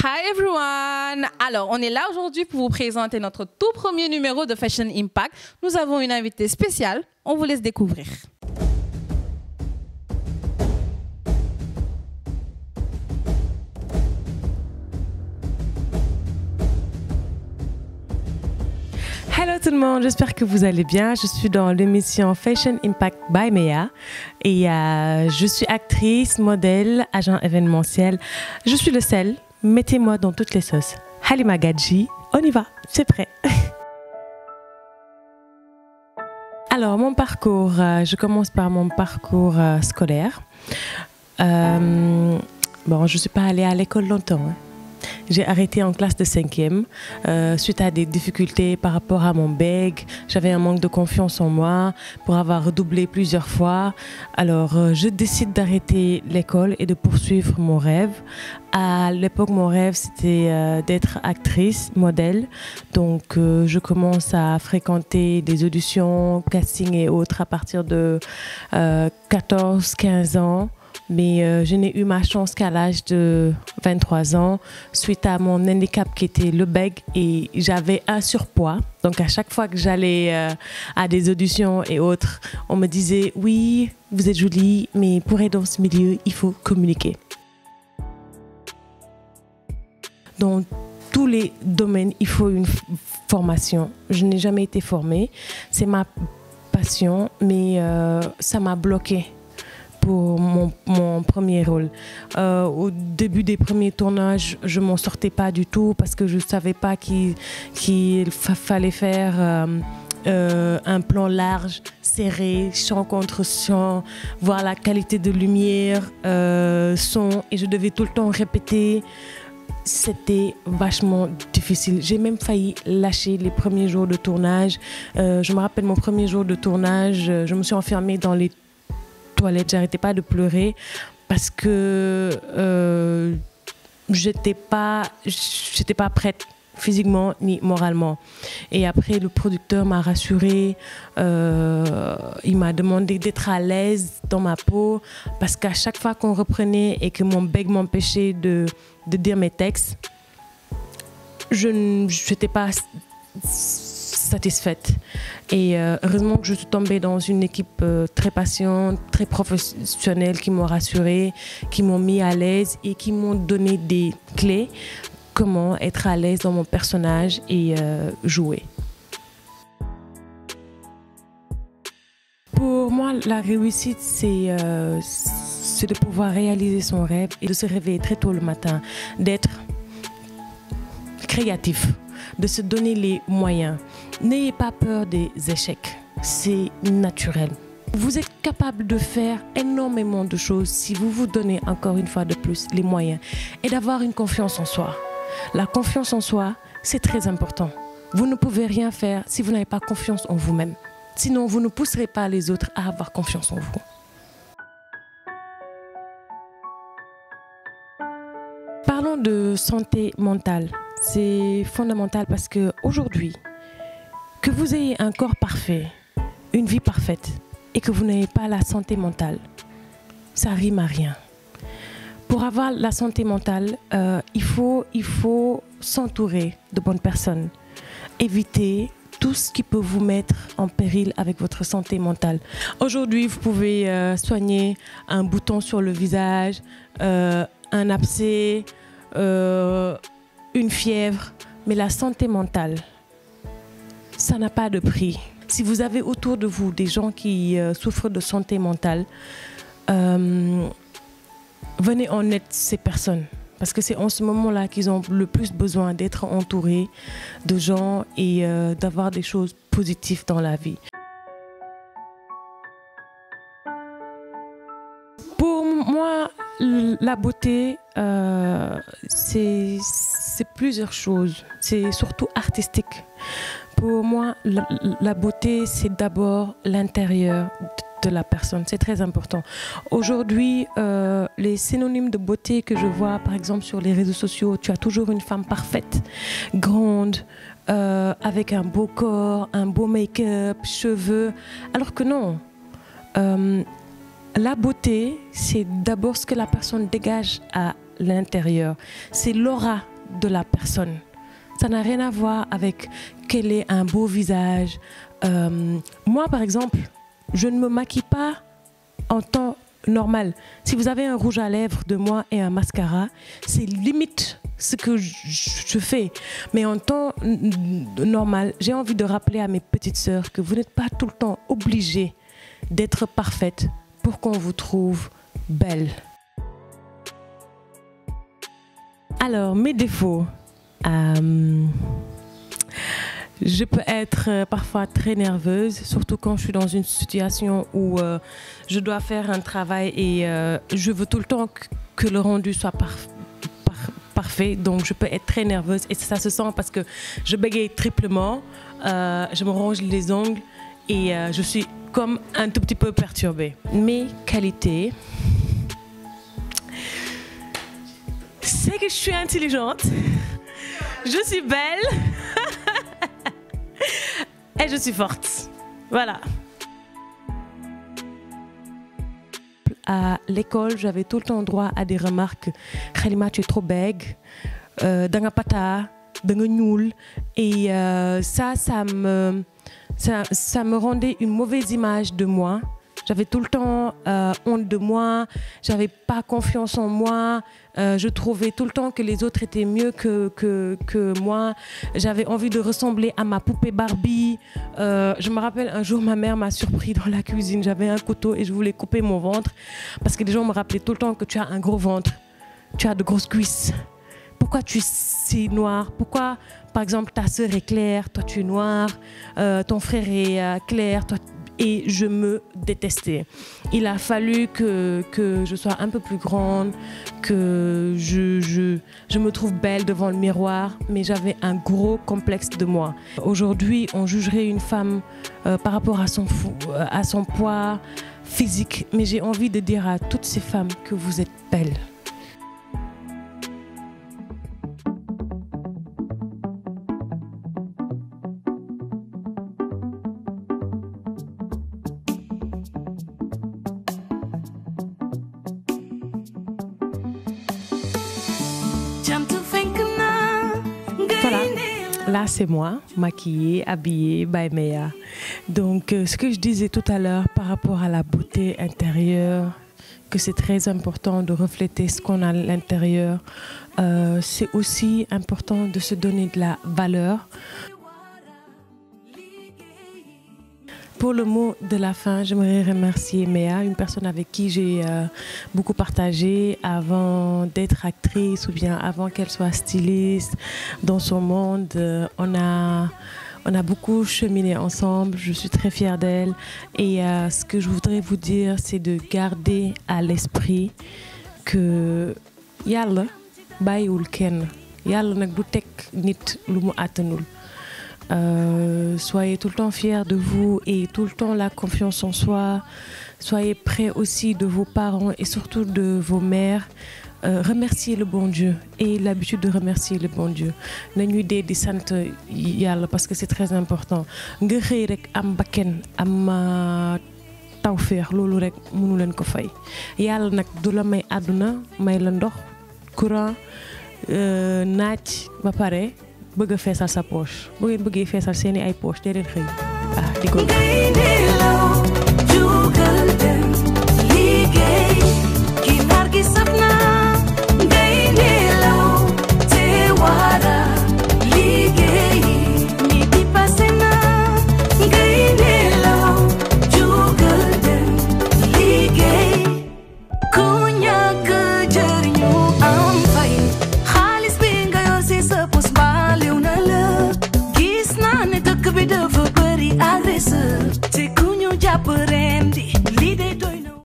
Hi everyone! Alors, on est là aujourd'hui pour vous présenter notre tout premier numéro de Fashion Impact. Nous avons une invitée spéciale. On vous laisse découvrir. Hello tout le monde, j'espère que vous allez bien. Je suis dans l'émission Fashion Impact by Mea et je suis actrice, modèle, agent événementiel. Je suis le sel, mettez-moi dans toutes les sauces. Halima Gadji, on y va, c'est prêt. Alors mon parcours, je commence par mon parcours scolaire. Bon, je ne suis pas allée à l'école longtemps. J'ai arrêté en classe de 5e suite à des difficultés par rapport à mon BEG. J'avais un manque de confiance en moi pour avoir redoublé plusieurs fois. Alors, je décide d'arrêter l'école et de poursuivre mon rêve. À l'époque, mon rêve, c'était d'être actrice, modèle. Donc, je commence à fréquenter des auditions, casting et autres à partir de 14-15 ans. Mais je n'ai eu ma chance qu'à l'âge de 23 ans, suite à mon handicap qui était le BEG, et j'avais un surpoids. Donc à chaque fois que j'allais à des auditions et autres, on me disait « Oui, vous êtes jolie, mais pour être dans ce milieu, il faut communiquer. » Dans tous les domaines, il faut une formation. Je n'ai jamais été formée. C'est ma passion, mais ça m'a bloquée pour mon premier rôle. Au début des premiers tournages, je ne m'en sortais pas du tout parce que je ne savais pas qu'il fallait faire un plan large, serré, champ contre champ, voir la qualité de lumière, son, et je devais tout le temps répéter. C'était vachement difficile. J'ai même failli lâcher les premiers jours de tournage. Je me rappelle mon premier jour de tournage, je me suis enfermée dans les toilettes, j'arrêtais pas de pleurer parce que j'étais pas prête physiquement ni moralement. Et après, le producteur m'a rassurée, il m'a demandé d'être à l'aise dans ma peau parce qu'à chaque fois qu'on reprenait et que mon bec m'empêchait de dire mes textes, je n'étais pas satisfaite. Et heureusement que je suis tombée dans une équipe très patiente, très professionnelle, qui m'ont rassurée, qui m'ont mis à l'aise et qui m'ont donné des clés comment être à l'aise dans mon personnage et jouer. Pour moi, la réussite, c'est de pouvoir réaliser son rêve et de se réveiller très tôt le matin, d'être créatif, de se donner les moyens. N'ayez pas peur des échecs, c'est naturel. Vous êtes capable de faire énormément de choses si vous vous donnez encore une fois de plus les moyens et d'avoir une confiance en soi. La confiance en soi, c'est très important. Vous ne pouvez rien faire si vous n'avez pas confiance en vous-même. Sinon, vous ne pousserez pas les autres à avoir confiance en vous. Parlons de santé mentale. C'est fondamental parce qu'aujourd'hui, que vous ayez un corps parfait, une vie parfaite et que vous n'ayez pas la santé mentale, ça rime à rien. Pour avoir la santé mentale, il faut s'entourer de bonnes personnes. Éviter tout ce qui peut vous mettre en péril avec votre santé mentale. Aujourd'hui, vous pouvez soigner un bouton sur le visage, un abcès, une fièvre, mais la santé mentale, ça n'a pas de prix. Si vous avez autour de vous des gens qui souffrent de santé mentale, venez en aide ces personnes. Parce que c'est en ce moment-là qu'ils ont le plus besoin d'être entourés de gens et d'avoir des choses positives dans la vie. Pour moi, la beauté, c'est plusieurs choses. C'est surtout artistique. Pour moi, la beauté, c'est d'abord l'intérieur de la personne. C'est très important. Aujourd'hui, les synonymes de beauté que je vois, par exemple, sur les réseaux sociaux, tu as toujours une femme parfaite, grande, avec un beau corps, un beau make-up, cheveux. Alors que non. La beauté, c'est d'abord ce que la personne dégage à l'intérieur. C'est l'aura de la personne. Ça n'a rien à voir avec quel est un beau visage. Moi, par exemple, je ne me maquille pas en temps normal. Si vous avez un rouge à lèvres de moi et un mascara, c'est limite ce que je fais. Mais en temps normal, j'ai envie de rappeler à mes petites sœurs que vous n'êtes pas tout le temps obligées d'être parfaite pour qu'on vous trouve belle. Alors, mes défauts. Je peux être parfois très nerveuse, surtout quand je suis dans une situation où je dois faire un travail et je veux tout le temps que le rendu soit parfait. Donc je peux être très nerveuse et ça se sent parce que je bégaye triplement, je me ronge les ongles et je suis comme un tout petit peu perturbée. Mes qualités, c'est que je suis intelligente, je suis belle et je suis forte. Voilà. À l'école, j'avais tout le temps droit à des remarques. Khalima, tu es trop bègue, danga pata, danga nul. Et ça me rendait une mauvaise image de moi. J'avais tout le temps honte de moi, j'avais pas confiance en moi, je trouvais tout le temps que les autres étaient mieux que moi. J'avais envie de ressembler à ma poupée Barbie. Je me rappelle un jour, ma mère m'a surpris dans la cuisine. J'avais un couteau et je voulais couper mon ventre parce que les gens me rappelaient tout le temps que tu as un gros ventre, tu as de grosses cuisses. Pourquoi tu es si noir? Pourquoi, par exemple, ta sœur est claire, toi tu es noir, ton frère est clair, toi... Et je me détestais. Il a fallu que je sois un peu plus grande, que je me trouve belle devant le miroir, mais j'avais un gros complexe de moi. Aujourd'hui, on jugerait une femme par rapport à son poids physique, mais j'ai envie de dire à toutes ces femmes que vous êtes belles. Voilà, là c'est moi, maquillée, habillée, by Meya. Donc ce que je disais tout à l'heure par rapport à la beauté intérieure, que c'est très important de refléter ce qu'on a à l'intérieur, c'est aussi important de se donner de la valeur. Pour le mot de la fin, j'aimerais remercier Meya, une personne avec qui j'ai beaucoup partagé avant d'être actrice ou bien avant qu'elle soit styliste. Dans son monde, on a beaucoup cheminé ensemble, je suis très fière d'elle. Et ce que je voudrais vous dire, c'est de garder à l'esprit que Yalla bayiwul kenn, Yalla nak du tek nit lu mu attanul. Soyez tout le temps fiers de vous et tout le temps la confiance en soi. Soyez près aussi de vos parents et surtout de vos mères. Remerciez le bon Dieu et l'habitude de remercier le bon Dieu. Nañuy dee di sant Yàlla parce que c'est très important. Nga xëy rek am bakken am tawfeex loolu rek mënu leen ko fay. Yàlla nag du la may àdduna may la ndox courant naaj ba pare bëgg a feesal sa poche bu ngeen bëggee feesal seeni ay poche dee leen xëy di ko